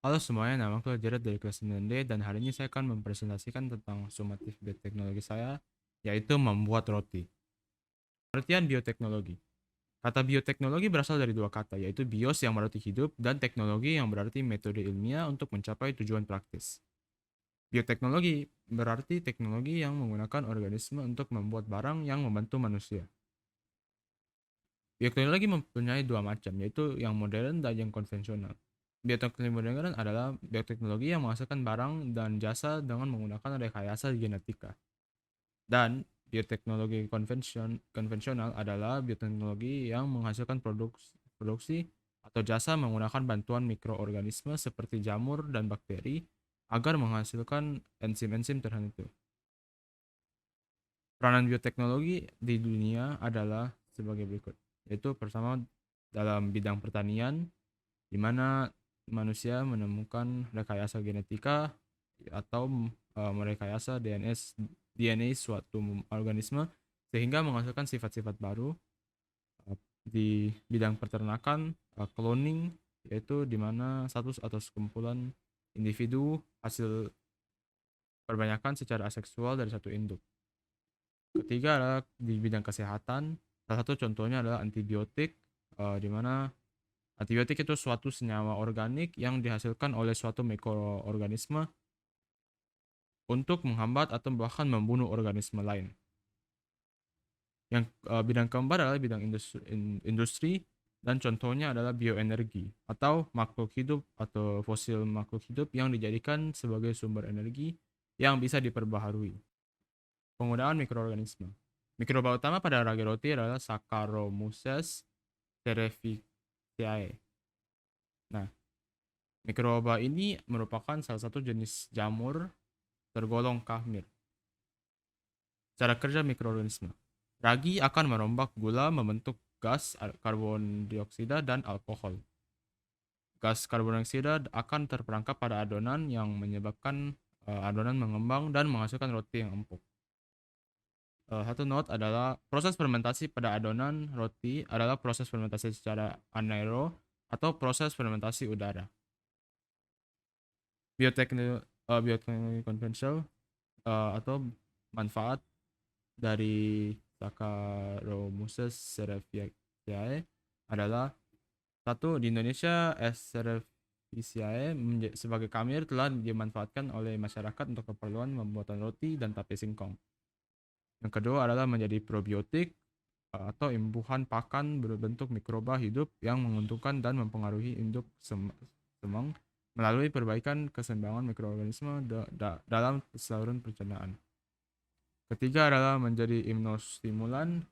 Halo semuanya, nama aku Jared dari kelas 9D dan hari ini saya akan mempresentasikan tentang sumatif bioteknologi saya, yaitu membuat roti. Pengertian bioteknologi. Kata bioteknologi berasal dari dua kata, yaitu bios yang berarti hidup dan teknologi yang berarti metode ilmiah untuk mencapai tujuan praktis. Bioteknologi berarti teknologi yang menggunakan organisme untuk membuat barang yang membantu manusia. Bioteknologi mempunyai dua macam, yaitu yang modern dan yang konvensional. Bioteknologi modern adalah bioteknologi yang menghasilkan barang dan jasa dengan menggunakan rekayasa genetika. Dan bioteknologi konvensional adalah bioteknologi yang menghasilkan produksi atau jasa menggunakan bantuan mikroorganisme seperti jamur dan bakteri agar menghasilkan enzim-enzim tertentu. Peranan bioteknologi di dunia adalah sebagai berikut, yaitu pertama dalam bidang pertanian, di mana manusia menemukan rekayasa genetika atau merekayasa DNA suatu organisme sehingga menghasilkan sifat-sifat baru. Di bidang peternakan, cloning, yaitu di mana satu atau sekumpulan individu hasil perbanyakan secara aseksual dari satu induk. Ketiga adalah di bidang kesehatan. Salah satu contohnya adalah antibiotik, di mana antibiotik itu suatu senyawa organik yang dihasilkan oleh suatu mikroorganisme untuk menghambat atau bahkan membunuh organisme lain. Yang bidang keempat adalah bidang industri dan contohnya adalah bioenergi atau makhluk hidup atau fosil makhluk hidup yang dijadikan sebagai sumber energi yang bisa diperbaharui. Penggunaan mikroorganisme. Mikroba utama pada ragi roti adalah Saccharomyces cerevisiae. Nah, mikroba ini merupakan salah satu jenis jamur tergolong kahmir. Cara kerja mikroorganisme. Ragi akan merombak gula membentuk gas karbon dioksida dan alkohol. Gas karbon dioksida akan terperangkap pada adonan yang menyebabkan adonan mengembang dan menghasilkan roti yang empuk. Satu note adalah proses fermentasi pada adonan roti adalah proses fermentasi secara anaerob atau proses fermentasi udara. Bioteknologi konvensional atau manfaat dari Saccharomyces cerevisiae adalah satu, di Indonesia S. cerevisiae sebagai kamir telah dimanfaatkan oleh masyarakat untuk keperluan pembuatan roti dan tape singkong. Yang kedua adalah menjadi probiotik atau imbuhan pakan berbentuk mikroba hidup yang menguntungkan dan mempengaruhi induk semang melalui perbaikan keseimbangan mikroorganisme dalam saluran pencernaan. Ketiga adalah menjadi imunostimulan.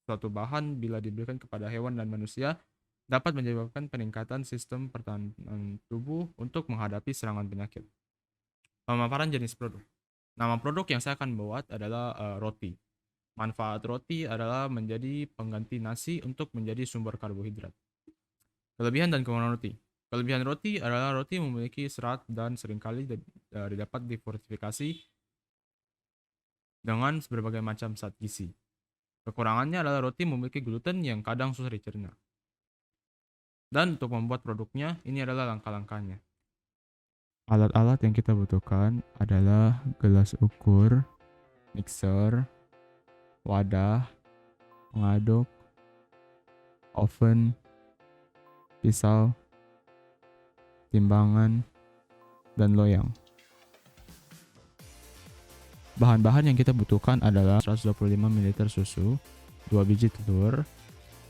Suatu bahan bila diberikan kepada hewan dan manusia dapat menyebabkan peningkatan sistem pertahanan tubuh untuk menghadapi serangan penyakit. Pemaparan jenis produk. Nama produk yang saya akan buat adalah roti. Manfaat roti adalah menjadi pengganti nasi untuk menjadi sumber karbohidrat. Kelebihan dan kekurangan roti. Kelebihan roti adalah roti memiliki serat dan seringkali didapat difortifikasi dengan berbagai macam zat gizi. Kekurangannya adalah roti memiliki gluten yang kadang susah dicerna. Dan untuk membuat produknya, ini adalah langkah-langkahnya. Alat-alat yang kita butuhkan adalah gelas ukur, mixer, wadah, pengaduk, oven, pisau, timbangan, dan loyang. Bahan-bahan yang kita butuhkan adalah 125 ml susu, 2 biji telur,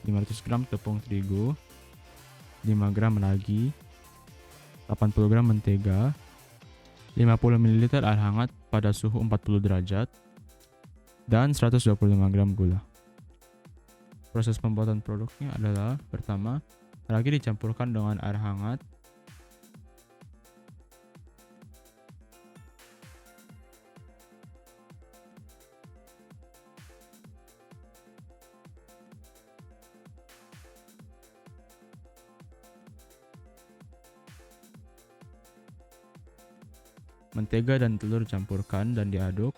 500 gram tepung terigu, 5 gram ragi, 80 gram mentega, 50 ml air hangat pada suhu 40 derajat, dan 125 gram gula. Proses pembuatan produknya adalah pertama, ragi dicampurkan dengan air hangat. Mentega dan telur campurkan dan diaduk.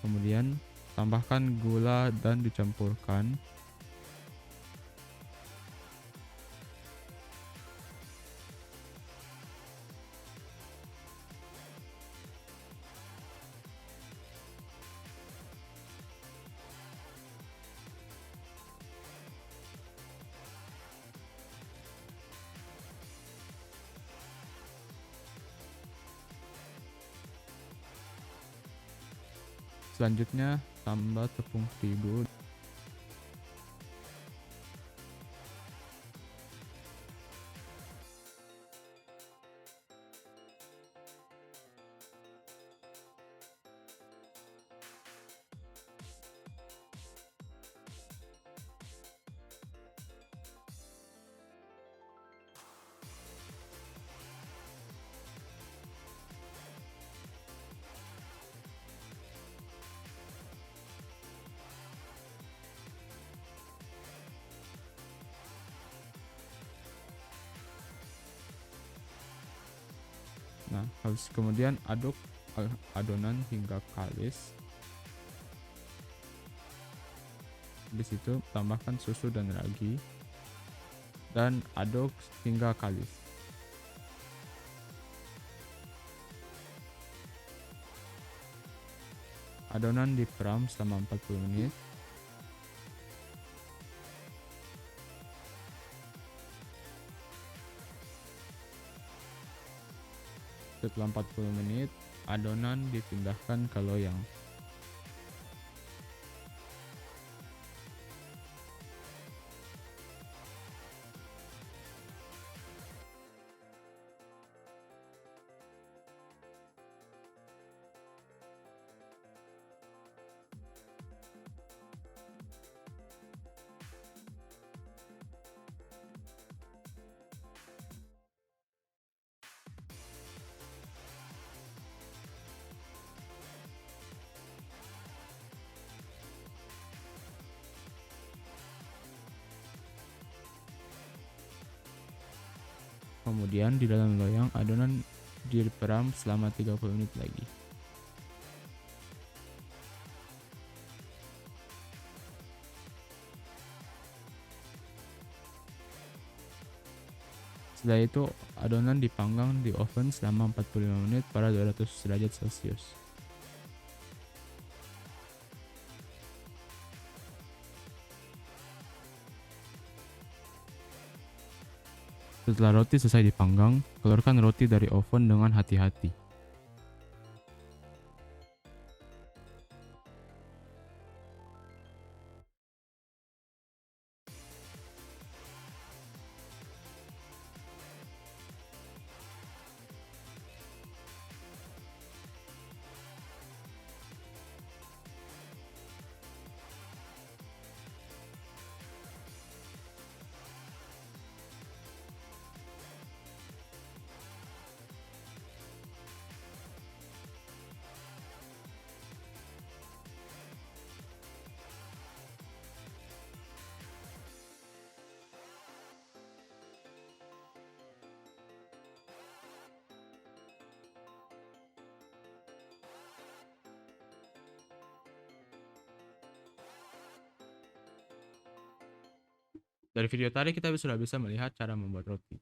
Kemudian tambahkan gula dan dicampurkan. Selanjutnya tambah tepung terigu. Nah, habis kemudian aduk adonan hingga kalis. Habis itu tambahkan susu dan ragi dan aduk hingga kalis. Adonan diperam selama 40 menit. Setelah 40 menit, adonan dipindahkan ke loyang. Kemudian di dalam loyang adonan diperam selama 30 menit lagi. Setelah itu adonan dipanggang di oven selama 45 menit pada 200 derajat Celcius. Setelah roti selesai dipanggang, keluarkan roti dari oven dengan hati-hati. Dari video tadi kita sudah bisa melihat cara membuat roti.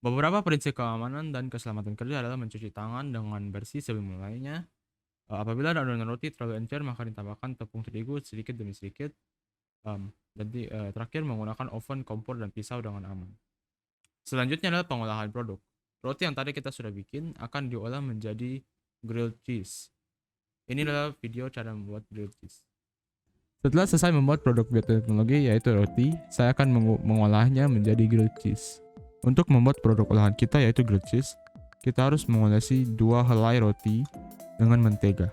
Beberapa prinsip keamanan dan keselamatan kerja adalah mencuci tangan dengan bersih sebelum memulainya. Apabila adonan roti terlalu encer, maka ditambahkan tepung terigu sedikit demi sedikit. Terakhir menggunakan oven, kompor, dan pisau dengan aman. Selanjutnya adalah pengolahan produk. Roti yang tadi kita sudah bikin akan diolah menjadi grilled cheese. Ini adalah video cara membuat grilled cheese. Setelah selesai membuat produk bioteknologi yaitu roti, saya akan mengolahnya menjadi grilled cheese. Untuk membuat produk olahan kita yaitu grilled cheese, kita harus mengolesi 2 helai roti dengan mentega.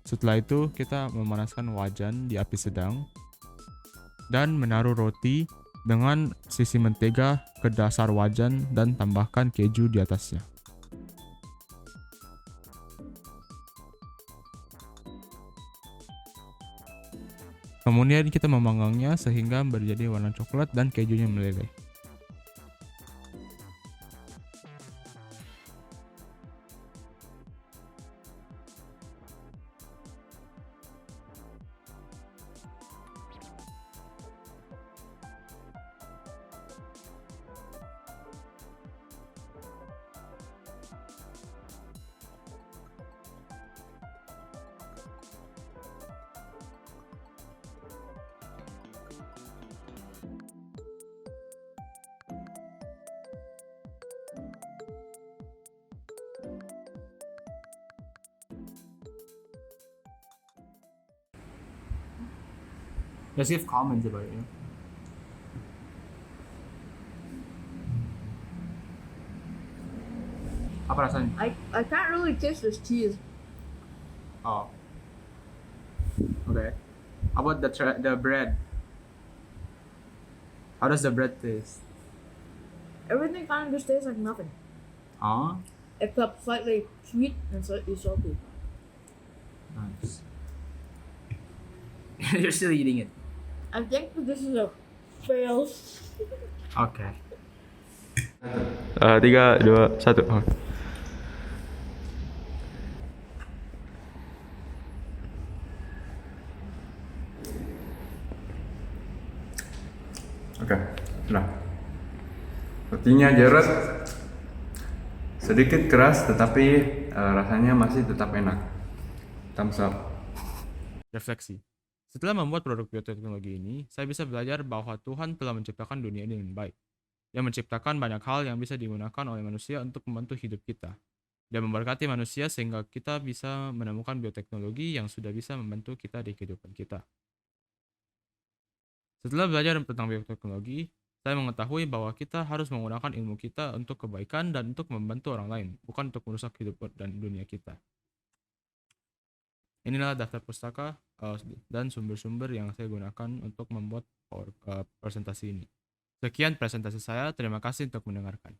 Setelah itu kita memanaskan wajan di api sedang dan menaruh roti dengan sisi mentega ke dasar wajan dan tambahkan keju di atasnya. Kemudian kita memanggangnya sehingga menjadi warna coklat dan kejunya meleleh. Just give comments about it. Apa rasanya? I can't really taste this cheese. Oh. Okay. How about the bread? How does the bread taste? Everything kind of just tastes like nothing, Oh, except slightly sweet and slightly salty. nice. You're still eating it. I think that this is a fail. Oke. 3, 2, 1. Oke, sudah. Rotinya Jared sedikit keras tetapi rasanya masih tetap enak. Thumbs up. Refleksi. Setelah membuat produk bioteknologi ini, saya bisa belajar bahwa Tuhan telah menciptakan dunia ini dengan baik. Dia menciptakan banyak hal yang bisa digunakan oleh manusia untuk membantu hidup kita. Dia memberkati manusia sehingga kita bisa menemukan bioteknologi yang sudah bisa membantu kita di kehidupan kita. Setelah belajar tentang bioteknologi, saya mengetahui bahwa kita harus menggunakan ilmu kita untuk kebaikan dan untuk membantu orang lain, bukan untuk merusak hidup dan dunia kita. Inilah daftar pustaka dan sumber-sumber yang saya gunakan untuk membuat presentasi ini. Sekian presentasi saya, terima kasih untuk mendengarkan.